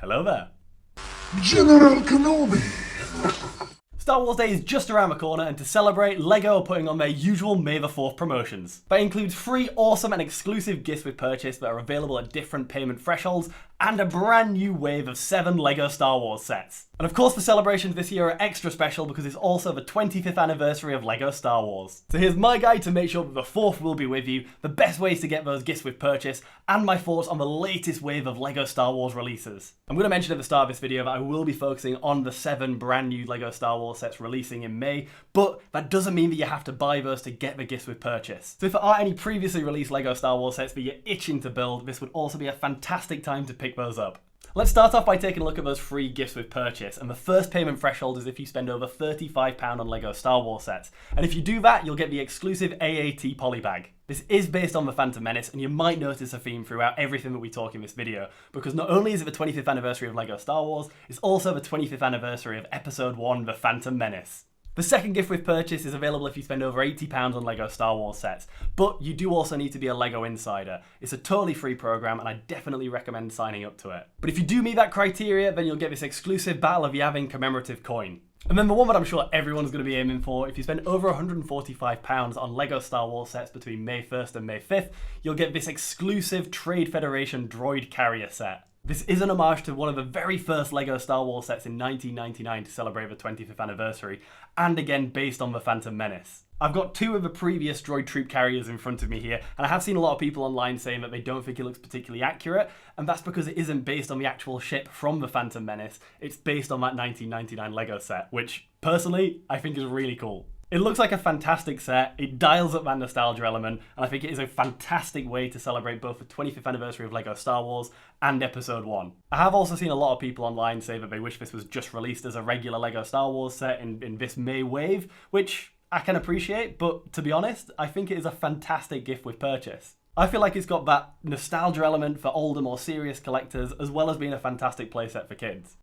Hello there. General Kenobi! Star Wars Day is just around the corner, and to celebrate, LEGO are putting on their usual May the 4th promotions. That includes free, awesome and exclusive gifts with purchase that are available at different payment thresholds, and a brand new wave of 7 LEGO Star Wars sets. And of course the celebrations this year are extra special because it's also the 25th anniversary of LEGO Star Wars. So here's my guide to make sure that the 4th will be with you, the best ways to get those gifts with purchase, and my thoughts on the latest wave of LEGO Star Wars releases. I'm going to mention at the start of this video that I will be focusing on the 7 brand new LEGO Star Wars sets releasing in May, but that doesn't mean that you have to buy those to get the gifts with purchase. So if there are any previously released LEGO Star Wars sets that you're itching to build, this would also be a fantastic time to pick those up. Let's start off by taking a look at those free gifts with purchase, and the first payment threshold is if you spend over £35 on LEGO Star Wars sets, and if you do that, you'll get the exclusive AAT polybag. This is based on the Phantom Menace, and you might notice a theme throughout everything that we talk in this video, because not only is it the 25th anniversary of LEGO Star Wars, it's also the 25th anniversary of Episode 1, The Phantom Menace. The second gift with purchase is available if you spend over £80 on LEGO Star Wars sets, but you do also need to be a LEGO insider. It's a totally free program and I definitely recommend signing up to it. But if you do meet that criteria, then you'll get this exclusive Battle of Yavin commemorative coin. And then the one that I'm sure everyone's going to be aiming for, if you spend over £145 on LEGO Star Wars sets between May 1st and May 5th, you'll get this exclusive Trade Federation droid carrier set. This is an homage to one of the very first LEGO Star Wars sets in 1999 to celebrate the 25th anniversary, and again based on the Phantom Menace. I've got 2 of the previous droid troop carriers in front of me here, and I have seen a lot of people online saying that they don't think it looks particularly accurate, and that's because it isn't based on the actual ship from the Phantom Menace, it's based on that 1999 LEGO set, which, personally, I think is really cool. It looks like a fantastic set, it dials up that nostalgia element, and I think it is a fantastic way to celebrate both the 25th anniversary of LEGO Star Wars and Episode 1. I have also seen a lot of people online say that they wish this was just released as a regular LEGO Star Wars set in this May wave, which I can appreciate, but to be honest, I think it is a fantastic gift with purchase. I feel like it's got that nostalgia element for older, more serious collectors, as well as being a fantastic playset for kids.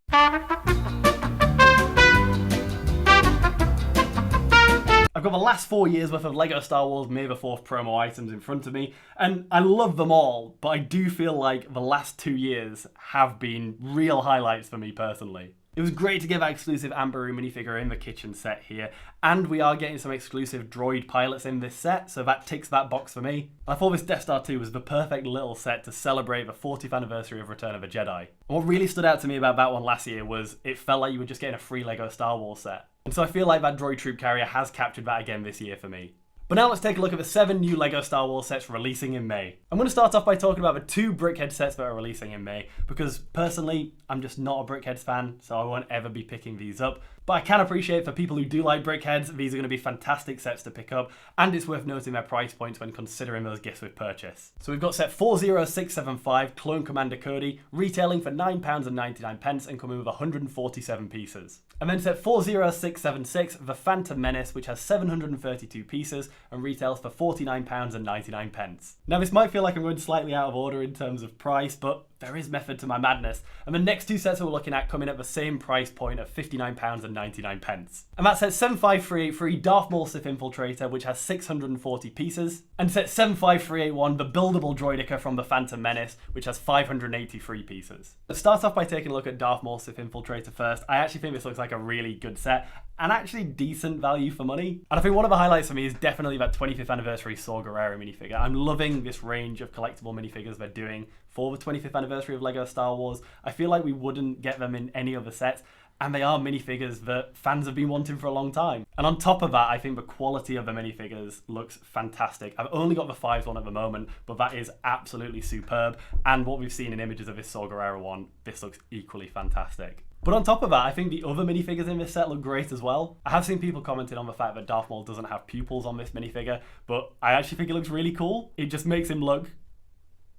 I've got the last 4 years worth of LEGO Star Wars May the 4th promo items in front of me, and I love them all, but I do feel like the last 2 years have been real highlights for me personally. It was great to get that exclusive Amberu minifigure in the kitchen set here, and we are getting some exclusive droid pilots in this set, so that ticks that box for me. I thought this Death Star 2 was the perfect little set to celebrate the 40th anniversary of Return of the Jedi. And what really stood out to me about that one last year was it felt like you were just getting a free LEGO Star Wars set. And so I feel like that droid troop carrier has captured that again this year for me. But now let's take a look at the 7 new LEGO Star Wars sets releasing in May. I'm going to start off by talking about the 2 Brickhead sets that are releasing in May, because personally, I'm just not a Brickheads fan, so I won't ever be picking these up. But I can appreciate for people who do like Brickheads, these are going to be fantastic sets to pick up, and it's worth noting their price points when considering those gifts with purchase. So we've got set 40675 Clone Commander Cody, retailing for £9.99 and coming with 147 pieces. And then set 40676 The Phantom Menace, which has 732 pieces and retails for £49.99. Now this might feel like I'm going slightly out of order in terms of price, but there is method to my madness, and the next 2 sets that we're looking at come in at the same price point of £59.99. And that's set 75383 Darth Maul Sith Infiltrator, which has 640 pieces, and set 75381 the buildable Droideka from the Phantom Menace, which has 583 pieces. Let's start off by taking a look at Darth Maul Sith Infiltrator first. I actually think this looks like a really good set, and actually decent value for money. And I think one of the highlights for me is definitely that 25th anniversary Saw Gerrera minifigure. I'm loving this range of collectible minifigures they're doing for the 25th anniversary of LEGO Star Wars. I feel like we wouldn't get them in any other sets, and they are minifigures that fans have been wanting for a long time. And on top of that, I think the quality of the minifigures looks fantastic. I've only got the 5s one at the moment, but that is absolutely superb. And what we've seen in images of this Saw Gerrera one, this looks equally fantastic. But on top of that, I think the other minifigures in this set look great as well. I have seen people commenting on the fact that Darth Maul doesn't have pupils on this minifigure, but I actually think it looks really cool. It just makes him look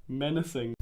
menacing.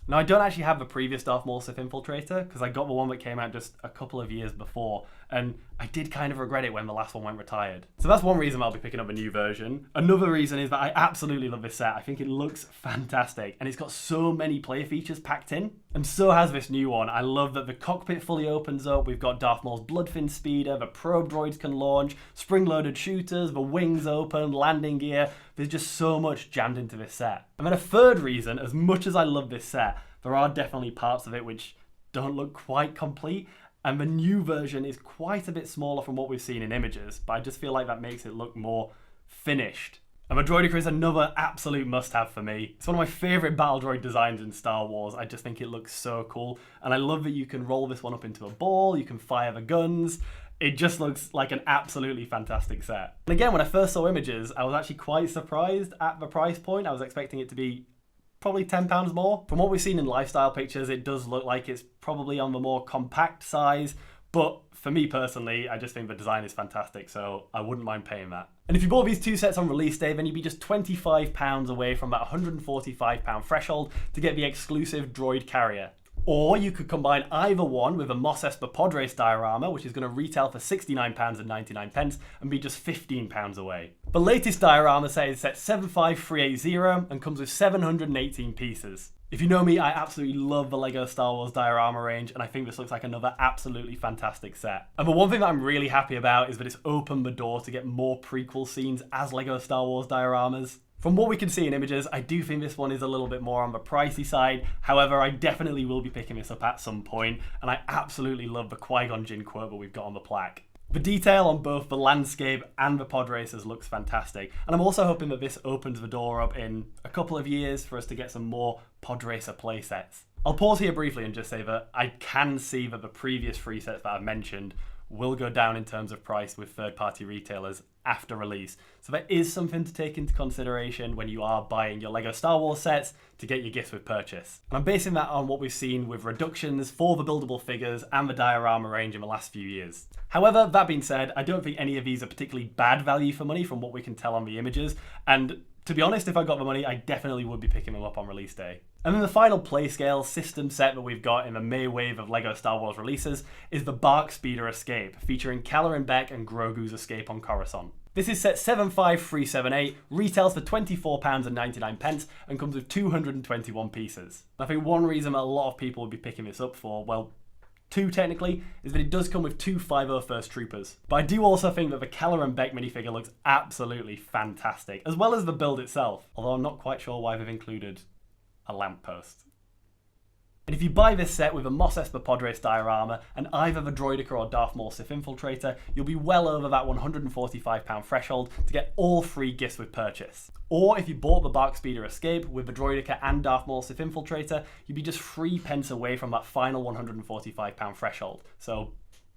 Now, I don't actually have the previous Darth Maul Sith Infiltrator, because I got the one that came out just a couple of years before, and I did kind of regret it when the last one went retired. So that's one reason I'll be picking up a new version. Another reason is that I absolutely love this set. I think it looks fantastic, and it's got so many player features packed in, and so has this new one. I love that the cockpit fully opens up. We've got Darth Maul's bloodfin speeder, the probe droids can launch, spring-loaded shooters, the wings open, landing gear. There's just so much jammed into this set. And then a third reason, as much as I love this set, there are definitely parts of it which don't look quite complete, and the new version is quite a bit smaller from what we've seen in images, but I just feel like that makes it look more finished. And the Droideka is another absolute must-have for me. It's one of my favourite battle droid designs in Star Wars. I just think it looks so cool, and I love that you can roll this one up into a ball, you can fire the guns. It just looks like an absolutely fantastic set. And again, when I first saw images, I was actually quite surprised at the price point. I was expecting it to be probably £10 more. From what we've seen in lifestyle pictures, it does look like it's probably on the more compact size, but for me personally, I just think the design is fantastic, so I wouldn't mind paying that. And if you bought these two sets on release day, then you'd be just £25 away from that £145 threshold to get the exclusive droid carrier. Or you could combine either one with a Espa Podrace diorama, which is going to retail for £69.99 and be just £15 away. The latest diorama set is set 75380 and comes with 718 pieces. If you know me, I absolutely love the LEGO Star Wars diorama range, and I think this looks like another absolutely fantastic set. And the one thing that I'm really happy about is that it's opened the door to get more prequel scenes as LEGO Star Wars dioramas. From what we can see in images, I do think this one is a little bit more on the pricey side. However, I definitely will be picking this up at some point, and I absolutely love the Qui-Gon Jinn quote that we've got on the plaque. The detail on both the landscape and the pod racers looks fantastic, and I'm also hoping that this opens the door up in a couple of years for us to get some more pod racer playsets. I'll pause here briefly and just say that I can see that the previous free sets that I've mentioned will go down in terms of price with third-party retailers after release. So there is something to take into consideration when you are buying your LEGO Star Wars sets to get your gifts with purchase. And I'm basing that on what we've seen with reductions for the buildable figures and the diorama range in the last few years. However, that being said, I don't think any of these are particularly bad value for money from what we can tell on the images, and to be honest, if I got the money, I definitely would be picking them up on release day. And then the final playscale system set that we've got in the May wave of LEGO Star Wars releases is the BARC Speeder Escape, featuring Caloran Beck and Grogu's escape on Coruscant. This is set 75378, retails for £24.99 and comes with 221 pieces. And I think one reason that a lot of people would be picking this up for, well, two technically, is that it does come with two 501st Troopers. But I do also think that the Caloran Beck minifigure looks absolutely fantastic, as well as the build itself, although I'm not quite sure why they've included a lamppost. And if you buy this set with a Espa Podrace diorama and either the Droideka or Darth Maul Sith Infiltrator, you'll be well over that £145 threshold to get all three gifts with purchase. Or if you bought the BARC Speeder Escape with the Droideka and Darth Maul Sith Infiltrator, you'd be just 3 pence away from that final £145 threshold. So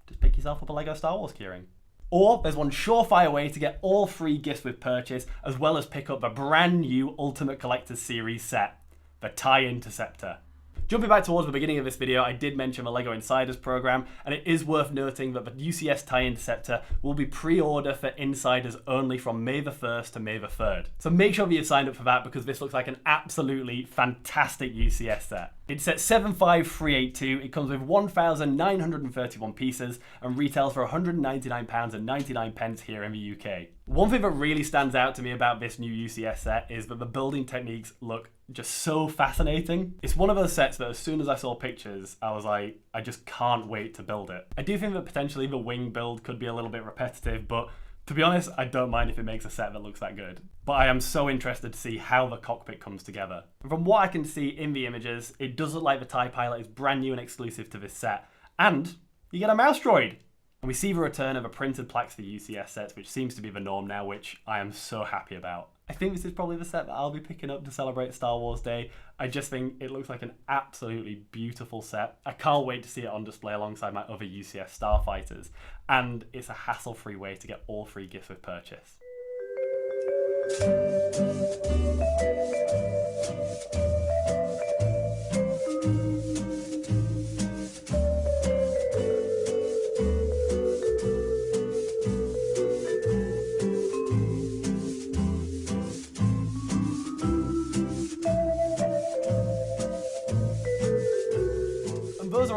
just pick yourself up a LEGO Star Wars keyring. Or there's one surefire way to get all 3 gifts with purchase, as well as pick up the brand new Ultimate Collector's Series set, the TIE Interceptor. Jumping back towards the beginning of this video, I did mention the LEGO Insiders program, and it is worth noting that the UCS TIE Interceptor will be pre-order for insiders only from May the 1st to May the 3rd. So make sure that you've signed up for that, because this looks like an absolutely fantastic UCS set. It's set 75382, it comes with 1,931 pieces and retails for £199.99 here in the UK. One thing that really stands out to me about this new UCS set is that the building techniques look just so fascinating. It's one of those sets that as soon as I saw pictures, I was like, I just can't wait to build it. I do think that potentially the wing build could be a little bit repetitive, but to be honest, I don't mind if it makes a set that looks that good. But I am so interested to see how the cockpit comes together. And from what I can see in the images, it does look like the TIE Pilot is brand new and exclusive to this set. And you get a mouse droid! And we see the return of a printed plaques for UCS sets, which seems to be the norm now, which I am so happy about. I think this is probably the set that I'll be picking up to celebrate Star Wars Day. I just think it looks like an absolutely beautiful set. I can't wait to see it on display alongside my other UCS Starfighters. And it's a hassle-free way to get all 3 gifts with purchase.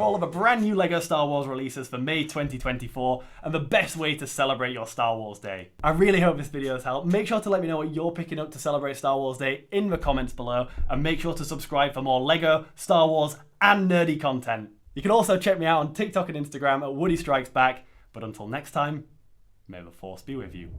all of the brand new LEGO Star Wars releases for May 2024 and the best way to celebrate your Star Wars Day. I really hope this video has helped. Make sure to let me know what you're picking up to celebrate Star Wars Day in the comments below, and make sure to subscribe for more LEGO, Star Wars and nerdy content. You can also check me out on TikTok and Instagram at Woody Strikes Back, but until next time, may the Force be with you.